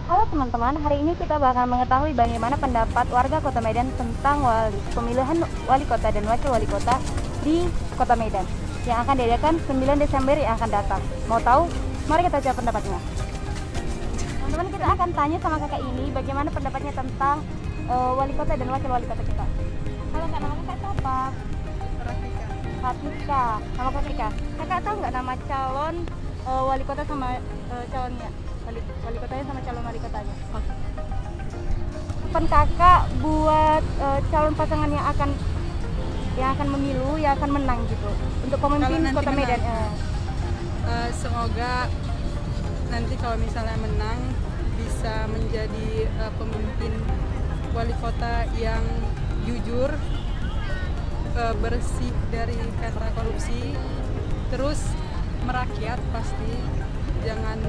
Halo teman-teman, hari ini kita bakal mengetahui bagaimana pendapat warga Kota Medan tentang pemilihan wali kota dan wakil wali kota di Kota Medan yang akan diadakan 9 Desember yang akan datang. Mau tahu? Mari kita cari pendapatnya. Teman-teman, kita akan tanya sama kakak ini bagaimana pendapatnya tentang wali kota dan wakil wali kota kita. Halo kak, nama kakak siapa? Ratika. Nama kakak Rika. Kakak tahu nggak nama calon wali kota sama calonnya? Wali kotanya sama calon wali kotanya. Oke. Harapan kakak buat calon pasangan yang akan memilu, yang akan menang gitu untuk pemimpin Kota Medan. Semoga nanti kalau misalnya menang bisa menjadi pemimpin wali kota yang jujur, bersih dari kata korupsi, terus merakyat pasti, jangan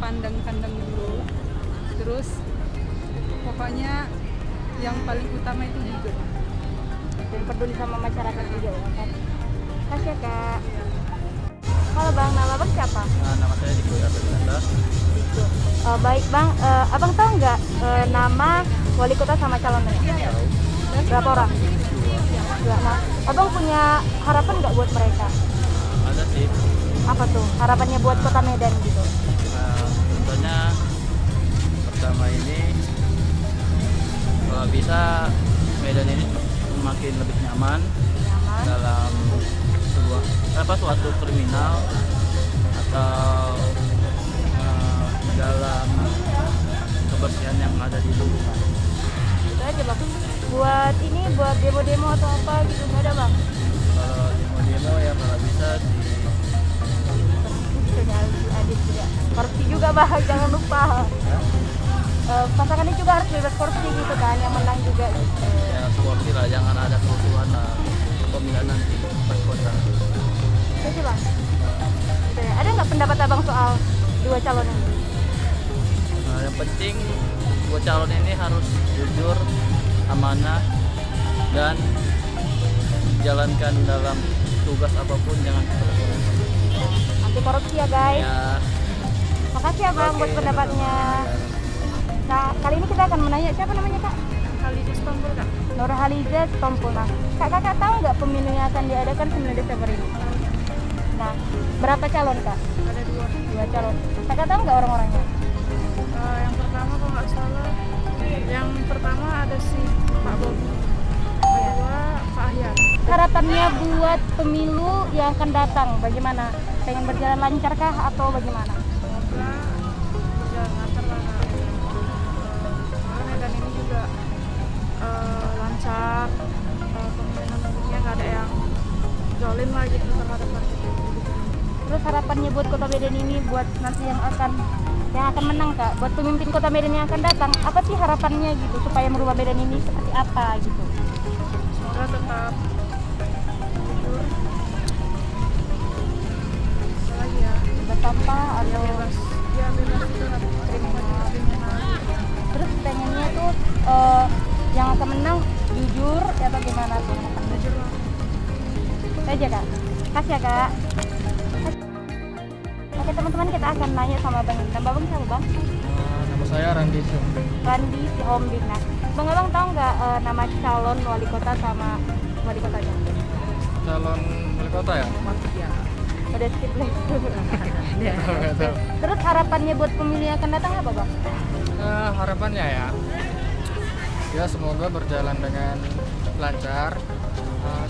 pandang-pandang dulu, terus pokoknya yang paling utama itu jujur Dan peduli sama masyarakat juga ya kan. Kasih ya kak. Halo bang, nama bang siapa? Nama saya Diko Ardananda. Diko. Baik bang, abang tahu nggak nama wali kota sama calonnya? Tahu. Berapa orang? Dua. Nah, abang punya harapan nggak buat mereka? Ada sih. Apa tuh harapannya buat Kota Medan gitu? Contohnya pertama ini kalau bisa Medan ini semakin lebih nyaman Nyaman. dalam suatu kriminal atau dalam kebersihan yang ada di lingkungan. Itu aja bang. Buat demo-demo atau apa gitu nggak ada bang? Kalau demo-demo ya kalau bisa Sudah adit juga. Korupsi juga bang, jangan lupa. Pasangannya juga harus bebas korupsi gitu kan, yang menang juga gitu. ya sporty lah, jangan ada kerusuhan lah pemilihan nanti pas kota. Itu sih bang. Gitu ya. Ada nggak pendapat abang soal dua calon ini? Yang penting buat calon ini harus jujur, amanah, dan jalankan dalam tugas apapun jangan korupsi. Anti korupsi ya guys. Ya, Makasih ya bang buat pendapatnya. Nah, kali ini kita akan menanya siapa namanya kak? Haliza Stompul kak. Nur Haliza Stompul. Nah, kakak tahu nggak pemilu yang akan diadakan 9 Desember ini? Nah, berapa calon kak? Ada Dua calon. Kakak tahu nggak orang-orangnya? yang pertama kalau nggak salah, yang pertama ada si Pak Bobi, kedua Pak Ahyar. Harapannya buat pemilu yang akan datang bagaimana? Pengen berjalan lancarkah atau bagaimana? Semoga berjalan lancar lah Kak. Karena Medan ini juga lancar, pemilihan nggak ada yang zolim lah gitu terhadap partai. Terus harapannya buat Kota Medan ini buat nanti yang akan menang kak, buat pemimpin Kota Medan yang akan datang, apa sih harapannya gitu supaya merubah Medan ini seperti apa gitu? Semoga tetap jujur, apa lagi ya, Bebas sampah atau bebas itu lah, kriminal. kriminal. Terus pengennya tuh yang akan menang jujur atau gimana tuh? Jujur lah. Itu aja kak. Kasih ya kak. Oke teman-teman, kita akan nanya sama bang. Nama bang siapa bang? nama saya Randi. Randi Sihombing. Nah, bang abang tahu nggak nama calon wali kota sama wali kotanya? Calon wali kota ya? Udah skip lagi. Nggak tahu. Terus harapannya buat pemilu yang akan datang apa bang? Harapannya ya semoga berjalan dengan lancar,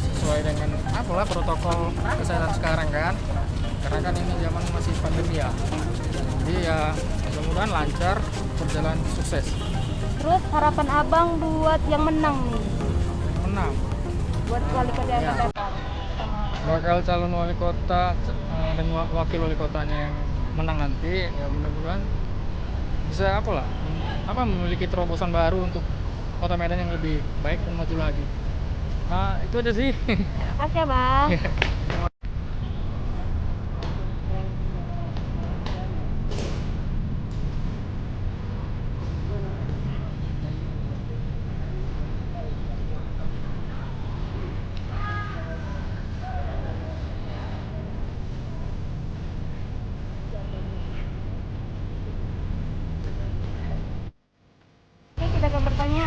sesuai dengan apalah protokol kesehatan sekarang kan, karena kan ini zaman masih pandemi ya, jadi ya mudah-mudahan lancar, berjalan sukses. Terus harapan abang buat yang menang nih, Menang buat wali kota yang akan Ya. datang sama bakal calon wali kota dan wakil wali kotanya yang menang nanti, ya mudah-mudahan bisa memiliki terobosan baru untuk Kota Medan yang lebih baik dan maju lagi. Nah itu aja sih. Makasih ya bang.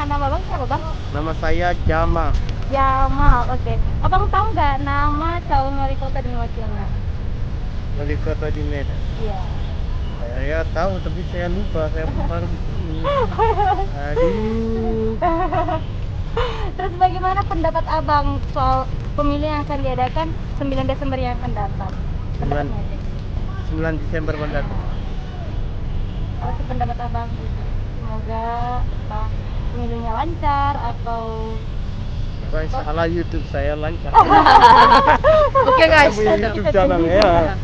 nama Bang siapa Bang? Nama saya Jama. Jamal, oke. Abang tahu nggak nama calon wali kota dan wakilnya? Wali kota di Medan. Iya. Saya tahu tapi saya lupa. Saya baru. Aduh. Terus bagaimana pendapat Abang soal pemilu yang akan diadakan 9 Desember yang akan datang? Pendapatnya aja. 9 Desember mendatang. Apa sih pendapat Abang? Semoga pemilunya lancar atau Pokoknya salah YouTube saya lancar. Oke guys. Punya YouTube channel ya.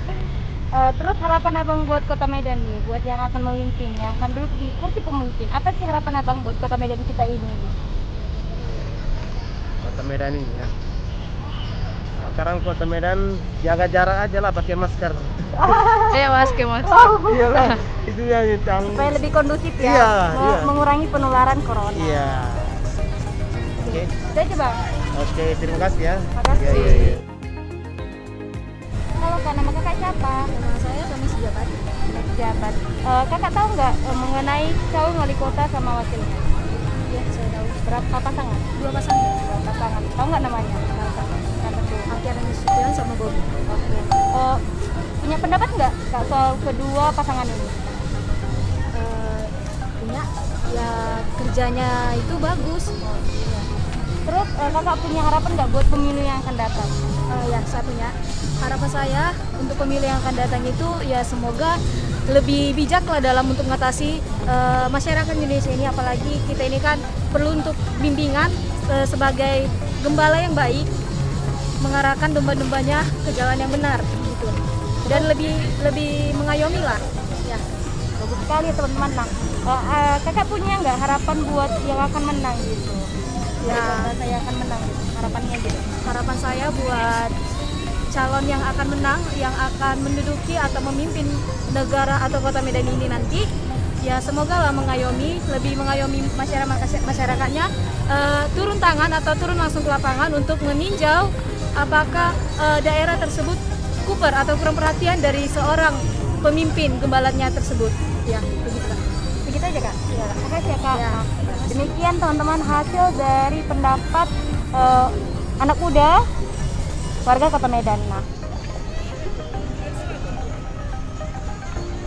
Terus harapan Abang buat Kota Medan nih, buat yang akan memimpin, yang akan duduk di kursi pemimpin. Apa sih harapan Abang buat Kota Medan kita ini? Kota Medan ini ya. Sekarang Kota Medan jaga jarak aja lah, pakai masker. Mas, ke mas. Iyalah, itu yang Supaya lebih kondusif ya, Iya, iya. mengurangi penularan corona. Iya. Oke. Itu aja Bang. Oke, terima kasih ya. Makasih. Iya, iya. Halo Kak, nama kakak siapa? Nama saya Tommy Sejabat. Pejabat. Kakak tahu nggak mengenai calon wali kota sama wakilnya? Iya, saya tahu. Berapa pasangan? 2 pasangan. Dua pasangan. Tahu nggak namanya? Yang tentu. Akhirnya Nasution sama Bobby. Oke. Punya pendapat nggak Kak soal kedua pasangan ini? Punya ya kerjanya itu bagus. Terus kakak punya harapan nggak buat pemilu yang akan datang? Ya, saya punya harapan saya untuk pemilu yang akan datang itu ya semoga lebih bijak lah dalam untuk mengatasi masyarakat Indonesia ini, apalagi kita ini kan perlu untuk bimbingan sebagai gembala yang baik, mengarahkan domba-dombanya ke jalan yang benar gitu, dan lebih mengayomi lah ya. Bagus sekali ya teman-teman. Nah, kakak punya nggak harapan buat yang akan menang gitu? Ya. Saya akan menang gitu. Harapannya gitu. Harapan saya buat calon yang akan menang, yang akan menduduki atau memimpin negara atau Kota Medan ini nanti, ya semoga lah lebih mengayomi masyarakatnya, turun tangan atau turun langsung ke lapangan untuk meninjau apakah daerah tersebut kuper atau kurang perhatian dari seorang pemimpin gembalanya tersebut. Ya, begitulah. Begitu aja Kak? Ya. Makasih ya Kak. Ya. Nah, demikian teman-teman hasil dari pendapat anak muda warga Kota Medan. Nah,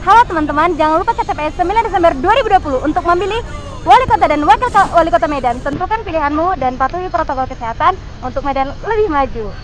halo teman-teman, jangan lupa KTPS 9 Desember 2020 untuk memilih wali kota dan wakil wali kota Medan. Tentukan pilihanmu dan patuhi protokol kesehatan untuk Medan lebih maju.